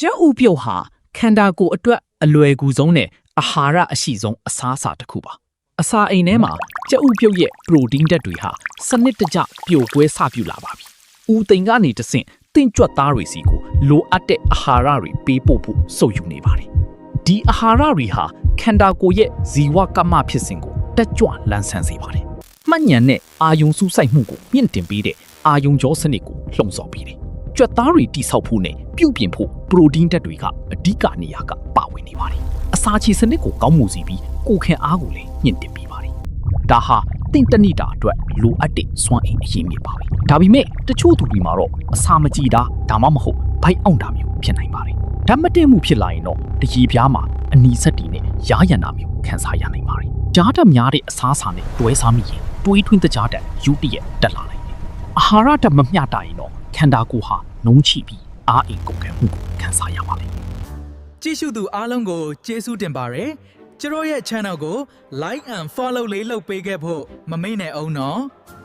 ကျက်ဥပြုတ်ဟာခန္ဓာကိုယ်အတွက်အလွယ်ကူဆုံးနဲ့အာဟာရအရှိဆုံးအစားအစာတစ်ခုပါအစာအိမ်ထဲမှာကျက်ဥပြုတ်ရဲ့ပရိုတင်းဓာတ်တွေဟာစနစ်တကျပျို့ကွဲစပြုလာပါပြီဦးသိမ်ကနေတဆင့်တင့်ကြွက်သားတွေစီကိုလိုအပ်တဲ့အာဟာရတွေပေးပို့ဖို့စုပ်ယူနေပါတယ်ဒီအာဟာရတွေဟာခန္ဓာကိုယ်ရဲ့ဇီဝကမ္မဖြစ်စဉ်ကိုတက်ကြွလန်းဆန်းစေပါတယ်မှတ်ဉာဏ်နဲ့အာယုံစူးစိုက်မှုကိုမြင့်တင်ပေးတဲ့အာယုံကြောစနစ်ကိုလှုံ့ဆော်ပေးတယ်ကြွက်သားတွေတိဆောက်ဖို့နဲ့ပြုပြင်ဖို့ပရိုတင်းဓာတ်တွေကအဓိကနေရာကပါဝင်နေပါတယ်အစာချေစနစ်ကိုကောင်းမှုစီပြီးကိုယ်ခင်အားကိုလည်းမြင့်တင်ပေးပါတယ်ဒါဟာတင့်တနိတာအတွက်လိုအပ်တဲ့စွမ်းအင်အရင်းမြစ်ပါပဲဒါပေမဲ့တချို့သူတွေမှာတော့အစာမကြည်တာဒါမှမဟုတ်ဘိုက်အောင်တာမျိုးဖြစ်နိုင်ပါတယ်ဓာတ်မတည့်မှုဖြစ်လာရင်တော့တရေပြားမှာအနီစက်တွေနဲ့ရားရံတာမျိုးခံစားရနိုင်ပါတယ်ကြားဓာတ်များတဲ့အစားအစာနဲ့တွဲစားမိရင်တွေးထွင်းတကြားဓာတ်ယူတရက်တက်လာနိုင်တယ်အာဟာရဓာတ်မမျှတာရင်တော့ခန္ဓာကိုယ်ဟာနှုံးချိပြီးအားအိမ်ကုန်ခံမှုကိုခံစားရပါလိမ့်မယ်ကြည့်ရှုသူအားလုံးကိုကျေးဇူးတင်ပါတယ်ကျတို့ရဲ့ channel ကို like and follow လေးလုပ်ပေးခဲ့ဖို့မမေ့နဲ့အောင်နော်